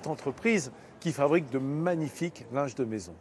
Cette entreprise qui fabrique de magnifiques linges de maison.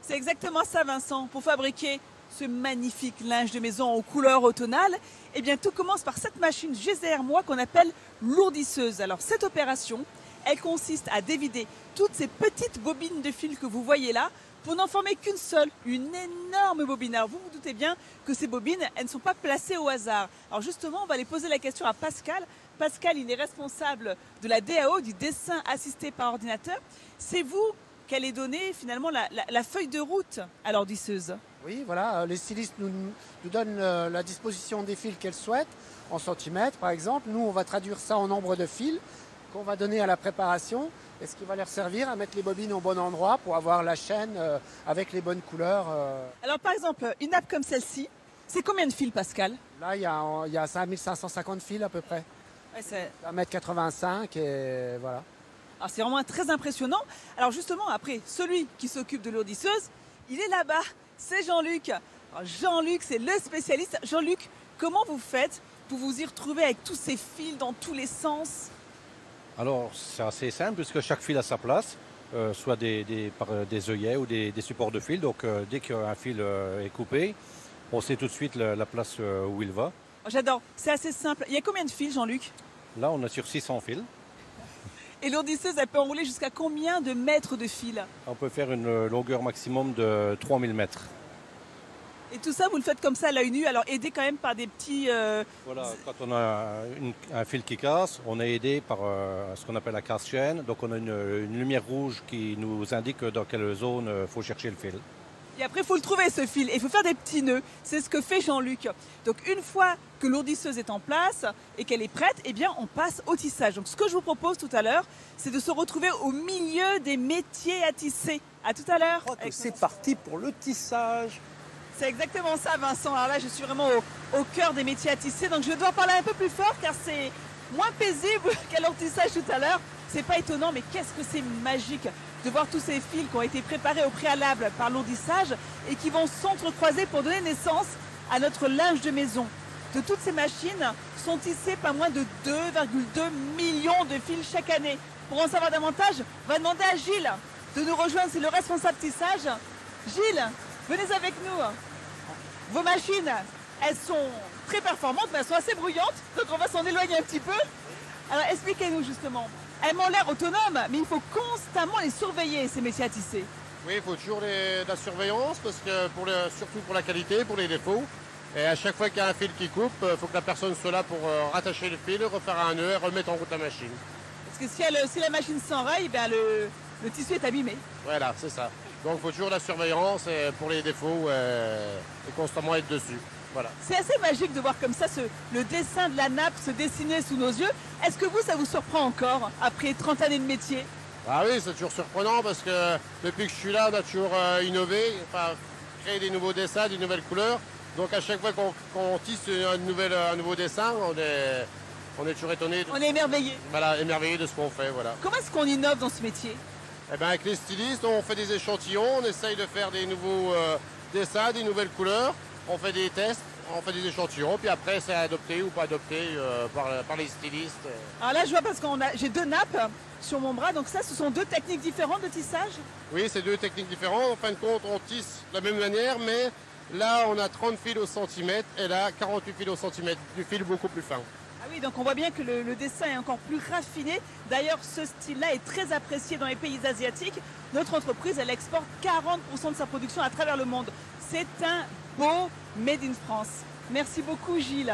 C'est exactement ça, Vincent. Pour fabriquer ce magnifique linge de maison aux couleurs automnales, eh bien, tout commence par cette machine juste derrière moi qu'on appelle lourdisseuse. Alors, cette opération, elle consiste à dévider toutes ces petites bobines de fil que vous voyez là pour n'en former qu'une seule, une énorme bobine. Alors, vous vous doutez bien que ces bobines, elles ne sont pas placées au hasard. Alors, justement, on va aller poser la question à Pascal. Pascal, il est responsable de la DAO, du dessin assisté par ordinateur. C'est vous qui allez donner finalement la feuille de route à l'ordisseuse. Oui, voilà, les stylistes nous donnent la disposition des fils qu'elles souhaitent, en centimètres par exemple. Nous, on va traduire ça en nombre de fils qu'on va donner à la préparation, et ce qui va leur servir à mettre les bobines au bon endroit pour avoir la chaîne avec les bonnes couleurs. Alors par exemple, une nappe comme celle-ci, c'est combien de fils, Pascal? Là, il y a 5550 fils à peu près. Ouais, c'est 1,85 m et voilà. Alors c'est vraiment très impressionnant. Alors justement, après, celui qui s'occupe de l'ordisseuse, il est là-bas, c'est Jean-Luc. Alors, Jean-Luc, c'est le spécialiste. Jean-Luc, comment vous faites pour vous y retrouver avec tous ces fils dans tous les sens? Alors c'est assez simple puisque chaque fil a sa place, soit par des œillets ou des supports de fil. Donc dès qu'un fil est coupé, on sait tout de suite la place où il va. Oh, j'adore, c'est assez simple. Il y a combien de fils, Jean-Luc? Là on a sur 600 fils. Et l'ordisseuse, elle peut enrouler jusqu'à combien de mètres de fil? On peut faire une longueur maximum de 3000 mètres. Et tout ça, vous le faites comme ça à l'œil nu, alors aidé quand même par des petits... Voilà, quand on a un fil qui casse, on est aidé par ce qu'on appelle la casse-chaîne. Donc on a une lumière rouge qui nous indique dans quelle zone il faut chercher le fil. Et après, il faut le trouver, ce fil, et il faut faire des petits nœuds. C'est ce que fait Jean-Luc. Donc une fois que l'ordisseuse est en place et qu'elle est prête, eh bien, on passe au tissage. Donc ce que je vous propose tout à l'heure, c'est de se retrouver au milieu des métiers à tisser. À tout à l'heure. C'est parti pour le tissage. C'est exactement ça, Vincent. Alors là, je suis vraiment au cœur des métiers à tisser. Donc je vais devoir parler un peu plus fort car c'est moins paisible qu'à l'ortissage tout à l'heure. C'est pas étonnant, mais qu'est-ce que c'est magique de voir tous ces fils qui ont été préparés au préalable par l'ordissage et qui vont s'entrecroiser pour donner naissance à notre linge de maison. De toutes ces machines sont tissées pas moins de 2,2 millions de fils chaque année. Pour en savoir davantage, on va demander à Gilles de nous rejoindre. C'est le responsable tissage. Gilles, venez avec nous. Vos machines, elles sont très performantes, mais elles sont assez bruyantes. Donc on va s'en éloigner un petit peu. Alors expliquez-nous justement. Elles m'ont l'air autonomes, mais il faut constamment les surveiller, ces métiers à tisser. Oui, il faut toujours de la surveillance, parce que surtout pour la qualité, pour les défauts. Et à chaque fois qu'il y a un fil qui coupe, il faut que la personne soit là pour rattacher le fil, refaire un nœud et remettre en route la machine. Parce que si la machine s'enraye, ben le tissu est abîmé. Voilà, c'est ça. Donc il faut toujours de la surveillance pour les défauts et constamment être dessus. Voilà. C'est assez magique de voir comme ça le dessin de la nappe se dessiner sous nos yeux. Est-ce que ça vous surprend encore, après 30 années de métier? Ah oui, c'est toujours surprenant parce que depuis que je suis là, on a toujours innové, créé des nouveaux dessins, des nouvelles couleurs. Donc à chaque fois qu'on tisse un nouveau dessin, on est toujours étonné. On est émerveillé. Voilà, émerveillé de ce qu'on fait. Voilà. Comment est-ce qu'on innove dans ce métier? Eh ben, avec les stylistes, on fait des échantillons, on essaye de faire des nouveaux dessins, des nouvelles couleurs. On fait des tests, on fait des échantillons, puis après c'est adopté ou pas adopté par les stylistes. Alors là, je vois parce que j'ai deux nappes sur mon bras, donc ça, ce sont deux techniques différentes de tissage? Oui, c'est deux techniques différentes. En fin de compte, on tisse de la même manière, mais là, on a 30 fils au centimètre, et là, 48 fils au centimètre, du fil beaucoup plus fin. Ah oui, donc on voit bien que le dessin est encore plus raffiné. D'ailleurs, ce style-là est très apprécié dans les pays asiatiques. Notre entreprise, elle exporte 40% de sa production à travers le monde. C'est un beau Made in France. Merci beaucoup, Gilles.